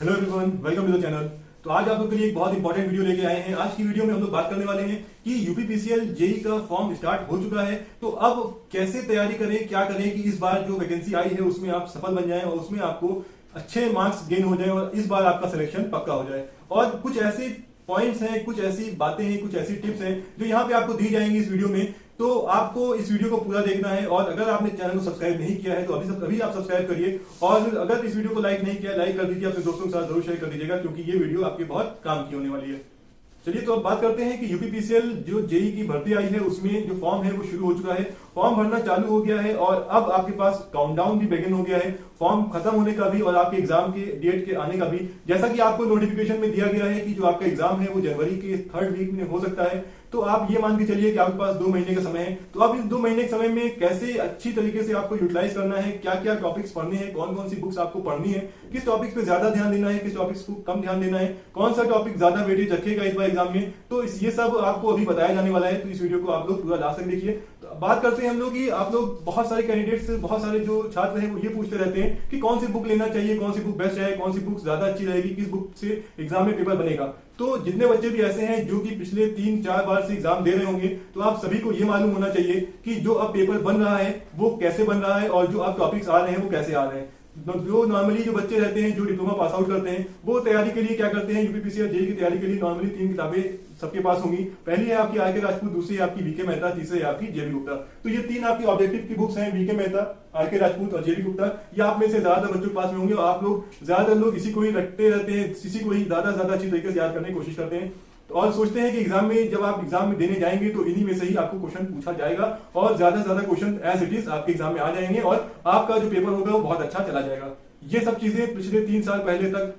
Hello everyone, welcome to the channel. तो आज आप लोग के लिए एक बहुत इंपॉर्टेंट वीडियो लेके आए हैं। आज की वीडियो में हम लोग बात करने वाले हैं कि यूपीपीसीएल जेई का फॉर्म स्टार्ट हो चुका है। तो अब कैसे तैयारी करें, क्या करें कि इस बार जो वैकेंसी आई है उसमें आप सफल बन जाएं और उसमें आपको अच्छे मार्क्स गेन हो जाए और इस बार आपका सिलेक्शन पक्का हो जाए। और कुछ ऐसे पॉइंट्स हैं, कुछ ऐसी बातें हैं, कुछ ऐसी टिप्स हैं जो यहाँ पे आपको दी जाएंगी इस वीडियो में। तो आपको इस वीडियो को पूरा देखना है और अगर आपने चैनल को सब्सक्राइब नहीं किया है तो अभी आप सब्सक्राइब करिए। और अगर इस वीडियो को लाइक नहीं किया, लाइक कर दीजिए, अपने दोस्तों के साथ जरूर शेयर कर दीजिएगा क्योंकि ये वीडियो आपके बहुत काम की होने वाली है। चलिए तो अब बात करते हैं कि यूपीपीसीएल जो जेई की भर्ती आई है उसमें जो फॉर्म है वो शुरू हो चुका है। फॉर्म भरना चालू हो गया है और अब आपके पास काउंटडाउन भी बिगिन हो गया है फॉर्म खत्म होने का भी और आपके एग्जाम के डेट के आने का भी। जैसा कि आपको नोटिफिकेशन में दिया गया है कि जो आपका एग्जाम है वो जनवरी के 3rd वीक में हो सकता है। तो आप ये मान के चलिए कि आपके पास 2 महीने का समय है। तो आप इस 2 महीने के समय में कैसे अच्छी तरीके से आपको यूटिलाइज करना है, क्या क्या टॉपिक्स पढ़ने हैं, कौन कौन सी बुक्स आपको पढ़नी है, किस टॉपिक्स पे ज्यादा ध्यान देना है, किस टॉपिक्स को कम ध्यान देना है, कौन सा टॉपिक ज्यादा वेटेज रखेगा इस बार एग्जाम में। तो ये सब आपको अभी बताया जाने वाला है। तो इस वीडियो को आप लोग पूरा लास्ट तक देखिए। तो बात करते हैं हम लोग कि आप लोग बहुत सारे कैंडिडेट्स, बहुत सारे जो छात्र हैं वो ये पूछते रहते हैं कि कौन सी बुक लेना चाहिए, कौन सी बुक बेस्ट है, कौन सी बुक ज्यादा अच्छी रहेगी, किस बुक से एग्जाम में पेपर बनेगा। तो जितने बच्चे भी ऐसे हैं जो कि पिछले 3-4 बार से एग्जाम दे रहे होंगे तो आप सभी को ये मालूम होना चाहिए कि जो अब पेपर बन रहा है वो कैसे बन रहा है और जो अब टॉपिक्स आ रहे हैं वो कैसे आ रहे हैं। जो नॉर्मली जो बच्चे रहते हैं जो डिप्लोमा पास आउट करते हैं वो तैयारी के लिए क्या करते हैं, यूपीपीसीएल जेई की तैयारी के लिए नॉर्मली 3 किताबें सबके पास होंगी। पहली है आपकी आर के राजपूत, दूसरी है आपकी वीके मेहता, तीसरी है आपकी जेबी गुप्ता। तो ये 3 आपकी ऑब्जेक्टिव की बुक्स हैं, वीके मेहता, आर के राजपूत और जेबी गुप्ता। ये आप में से ज्यादातर बच्चों के पास में होंगे और आप लोग ज्यादातर लोग इसी को ही रटते रहते हैं, इसी को ही ज्यादा अच्छी तरीके से याद करने की कोशिश करते हैं और सोचते हैं कि एग्जाम में जब आप एग्जाम में देने जाएंगे तो इन्हीं में से ही आपको क्वेश्चन पूछा जाएगा और ज्यादा से ज्यादा क्वेश्चन एज इट इज आपके एग्जाम में आ जाएंगे और आपका जो पेपर होगा वो बहुत अच्छा चला जाएगा। ये सब चीजें पिछले 3 साल पहले तक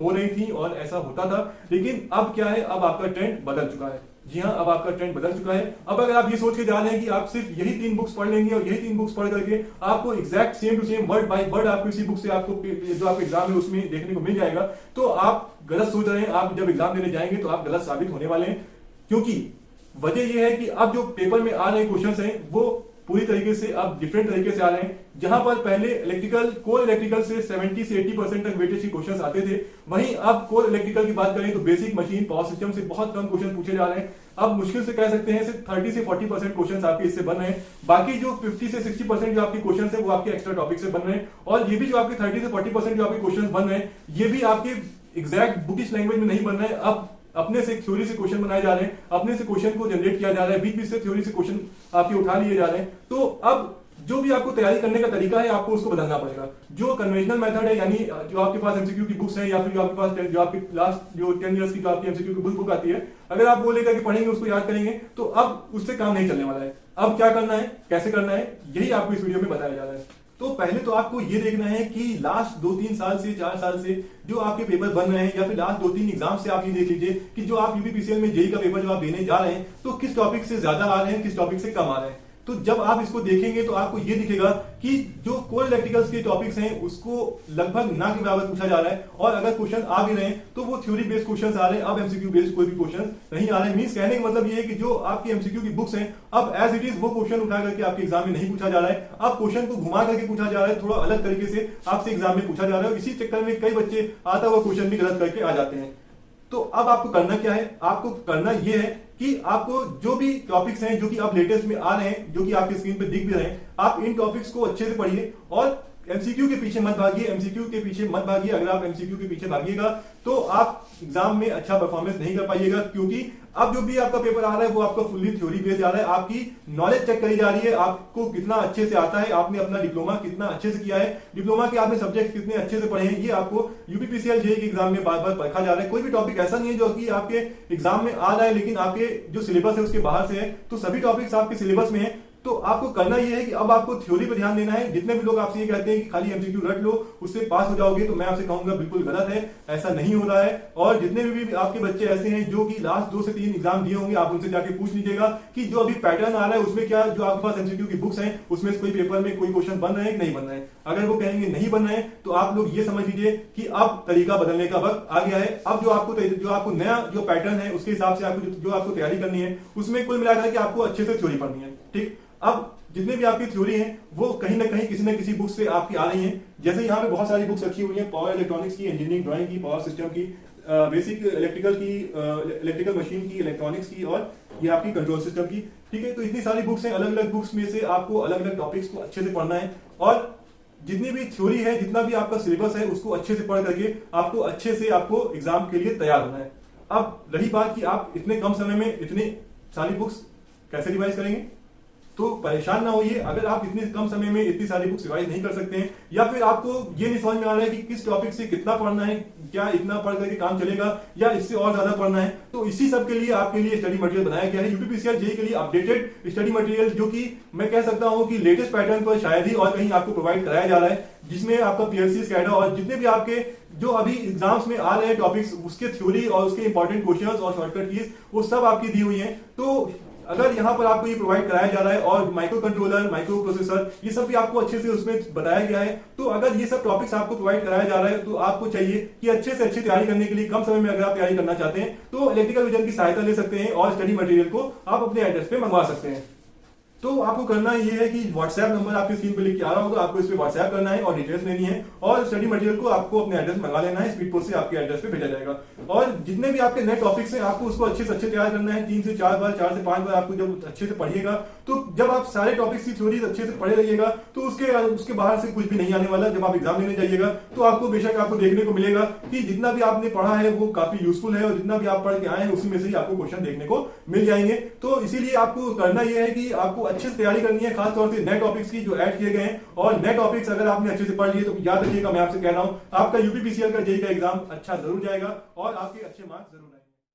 हो रही थी और ऐसा होता था, लेकिन अब क्या है, अब आपका ट्रेंड बदल चुका है। जी हाँ, अब आपका ट्रेंड बदल चुका है। अब अगर आप ये सोच के जा रहे हैं कि आप सिर्फ यही 3 बुक्स पढ़ लेंगे और यही 3 बुक्स पढ़ करके आपको exact same to same word by word आपको इसी बुक से आपको जो आपका एग्जाम है उसमें देखने को मिल जाएगा, तो आप गलत सोच रहे हैं। आप जब एग्जाम देने जाएंगे तो आप गलत साबित होने वाले हैं क्योंकि वजह यह है कि अब जो पेपर में आ रहे क्वेश्चन हैं वो पूरी तरीके से अब डिफरेंट तरीके से आ रहे हैं। जहां पर पहले कोर इलेक्ट्रिकल से 70 से 80% तक वेटेज के क्वेश्चंस आते थे, वहीं अब कोर इलेक्ट्रिकल की बात करें तो बेसिक मशीन पावर सिस्टम से बहुत कम क्वेश्चन पूछे जा रहे हैं। अब मुश्किल से कह सकते हैं सिर्फ 30 से 40% क्वेश्चंस आपके इससे बन रहे हैं। बाकी जो 50 से 60% जो आपके क्वेश्चंस है वो आपके एक्स्ट्रा टॉपिक से बन रहे हैं और ये भी जो आपके 30 से 40% जो आपके क्वेश्चंस बन रहे हैं ये भी आपके एग्जैक्ट बुकिश लैंग्वेज में नहीं बन रहे हैं। अब अपने से थ्योरी से क्वेश्चन बनाए जा रहे हैं, अपने से क्वेश्चन को जनरेट किया जा रहा है, बीच बीच से थ्योरी से क्वेश्चन आपके उठा लिए जा रहे हैं। तो अब जो भी आपको तैयारी करने का तरीका है आपको उसको बदलना पड़ेगा। जो कन्वेंशनल मेथड है, यानी जो आपके पास एमसीक्यू की बुक्स हैं या फिर जो आपके पास जो आपकी लास्ट जो 10 इयर्स की जो आपकी एमसीक्यू की बुक आती है, अगर आप वो लेकर के पढ़ेंगे, उसको याद करेंगे तो अब उससे काम नहीं चलने वाला है। अब क्या करना है, कैसे करना है, यही आपको इस वीडियो में बताया जा रहा है। तो पहले तो आपको ये देखना है कि लास्ट 2-3 साल से 4 साल से जो आपके पेपर बन रहे हैं या फिर लास्ट 2-3 एग्जाम से आप ये देख लीजिए कि जो आप यूपीपीसीएल में जेई का पेपर जो आप देने जा रहे हैं तो किस टॉपिक से ज्यादा आ रहे हैं, किस टॉपिक से कम आ रहे हैं। तो जब आप इसको देखेंगे तो आपको ये दिखेगा कि जो कोर इलेक्ट्रिकल्स के टॉपिक्स हैं उसको लगभग ना के बराबर पूछा जा रहा है और अगर क्वेश्चन आ भी रहे हैं तो वो थ्योरी बेस्ड क्वेश्चंस आ रहे हैं। अब एमसीक्यू बेस्ड कोई भी क्वेश्चन नहीं आ रहे हैं। मींस कहने का मतलब ये है कि जो आपकी एमसीक्यू की बुक्स हैं अब एज इट इज वो क्वेश्चन उठा करके आपके एग्जाम में नहीं पूछा जा रहा है। अब क्वेश्चन को घुमा करके पूछा जा रहा है, थोड़ा अलग तरीके से आपसे एग्जाम में पूछा जा रहा है और इसी चक्कर में कई बच्चे आता हुआ क्वेश्चन भी गलत करके आ जाते हैं। तो अब आपको करना क्या है, आपको करना यह है कि आपको जो भी टॉपिक्स हैं जो कि आप लेटेस्ट में आ रहे हैं, जो कि आपकी स्क्रीन पे दिख भी रहे हैं, आप इन टॉपिक्स को अच्छे से पढ़िए और एमसीक्यू के पीछे मत भागिए। एमसीक्यू के पीछे मत भागिए। अगर आप एमसीक्यू के पीछे भागिएगा तो आप एग्जाम में अच्छा परफॉर्मेंस नहीं कर पाइएगा क्योंकि अब जो भी आपका पेपर आ रहा है वो आपका फुल्ली थ्योरी बेस्ड आ रहा है। आपकी नॉलेज चेक करी जा रही है, आपको कितना अच्छे से आता है, आपने अपना डिप्लोमा कितना अच्छे से किया है, डिप्लोमा के आपने सब्जेक्ट कितने अच्छे से पढ़े हैं, ये आपको यूपीपीसीएल जेई के एग्जाम में बार बार परखा जा रहा है। कोई भी टॉपिक ऐसा नहीं है जो कि आपके एग्जाम में आ रहा है लेकिन आपके जो सिलेबस है उसके बाहर से है। तो सभी टॉपिक्स आपके सिलेबस में है। तो आपको करना यह है कि अब आपको थ्योरी पर ध्यान देना है। जितने भी लोग आपसे ये कहते हैं कि खाली एमसीक्यू रट लो उससे पास हो जाओगे, तो मैं आपसे कहूंगा बिल्कुल गलत है, ऐसा नहीं हो रहा है। और जितने भी आपके बच्चे ऐसे हैं जो कि लास्ट 2 से 3 एग्जाम दिए होंगे, आप उनसे जाके पूछ लीजिएगा कि जो अभी पैटर्न आ रहा है उसमें क्या जो आपके पास एमसीक्यू की बुक्स हैं उसमें से कोई पेपर में कोई क्वेश्चन बन रहे हैं कि नहीं बन रहे हैं। अगर वो कहेंगे नहीं बन रहे हैं तो आप लोग ये समझ लीजिए कि अब तरीका बदलने का वक्त आ गया है। अब जो आपको नया जो पैटर्न है उसके हिसाब से आपको जो आपको तैयारी करनी है उसमें कुल मिलाकर के आपको अच्छे से थ्योरी पढ़नी है। ठीक, अब जितने भी आपकी थ्योरी हैं वो कहीं ना कहीं किसी न किसी बुक से आपकी आ रही हैं। जैसे यहाँ पे बहुत सारी बुक्स रखी हुई हैं, पावर इलेक्ट्रॉनिक्स की, इंजीनियरिंग ड्राइंग की, पावर सिस्टम की, बेसिक इलेक्ट्रिकल की, इलेक्ट्रिकल मशीन की, इलेक्ट्रॉनिक्स की, और ये आपकी कंट्रोल सिस्टम की। ठीक है, तो इतनी सारी बुक्स हैं, अलग अलग बुक्स में से आपको अलग अलग टॉपिक्स को अच्छे से पढ़ना है, और जितनी भी थ्योरी है, जितना भी आपका सिलेबस है, उसको अच्छे से पढ़ करके आपको अच्छे से आपको एग्जाम के लिए तैयार होना है। अब रही बात कि आप इतने कम समय में इतनी सारी बुक्स कैसे रिवाइज करेंगे, तो परेशान ना होइए। अगर आप इतने कम समय में इतनी सारी बुक्स रिवाइज नहीं कर सकते हैं, या फिर आपको ये नहीं समझ में आ रहा है कि किस टॉपिक से कितना पढ़ना है, क्या इतना पढ़ करके काम चलेगा या इससे और ज्यादा पढ़ना है, तो इसी सब के लिए आपके लिए स्टडी मटेरियल बनाया गया है। यूपीपीसीएल जेईई के लिए अपडेटेड स्टडी मटेरियल, जो कि मैं कह सकता हूं कि लेटेस्ट पैटर्न पर शायद ही और कहीं आपको प्रोवाइड कराया जा रहा है, जिसमें आपका पीएलसी स्कैडा और जितने भी आपके जो अभी एग्जाम्स में आ रहे हैं टॉपिक्स, उसके थ्योरी और उसके इंपॉर्टेंट क्वेश्चंस और शॉर्टकट कीज, वो सब आपकी दी हुई हैं। तो अगर यहाँ पर आपको ये प्रोवाइड कराया जा रहा है, और माइक्रो कंट्रोलर, माइक्रो प्रोसेसर, ये सब भी आपको अच्छे से उसमें बताया गया है, तो अगर ये सब टॉपिक्स आपको प्रोवाइड कराया जा रहा है, तो आपको चाहिए कि अच्छे से अच्छी तैयारी करने के लिए कम समय में अगर आप तैयारी करना चाहते हैं, तो इलेक्ट्रिकल विजन की सहायता ले सकते हैं और स्टडी मटेरियल को आप अपने एड्रेस पे मंगवा सकते हैं। तो आपको करना ये है कि व्हाट्सएप नंबर आपकी स्क्रीन पे लिख के आ रहा होगा, आपको इस पे व्हाट्सएप करना है और डिटेल्स लेनी है, और स्टडी मटेरियल को आपको अपने एड्रेस मंगा लेना है, स्पीड पोस्ट से आपके एड्रेस पे भेजा जाएगा। और जितने भी आपके नए टॉपिक्स हैं, आपको उसको अच्छे से अच्छे तैयार करना है, 3 से 4 बार, 4 से 5 बार आपको जब अच्छे से पढ़िएगा, तो जब आप सारे टॉपिक्स की थ्योरीज अच्छे से पढ़े रहिएगा, तो उसके बाहर से कुछ भी नहीं आने वाला। जब आप एग्जाम लेने जाइएगा, तो आपको बेशक आपको देखने को मिलेगा कि जितना भी आपने पढ़ा है वो काफी यूजफुल है, और जितना भी आप पढ़ के आए हैं उसी में से ही आपको क्वेश्चन देखने को मिल जाएंगे। तो इसीलिए आपको करना यह है कि आपको अच्छे से तैयारी करनी है, खास तौर से नए टॉपिक्स की जो ऐड किए गए हैं। और नए टॉपिक्स अगर आपने अच्छे से पढ़ लिए, तो याद रखिएगा, मैं आपसे कह रहा हूं, आपका यूपीपीसीएल का जेईई का एग्जाम अच्छा जरूर जाएगा और आपके अच्छे मार्क्स जरूर आएंगे।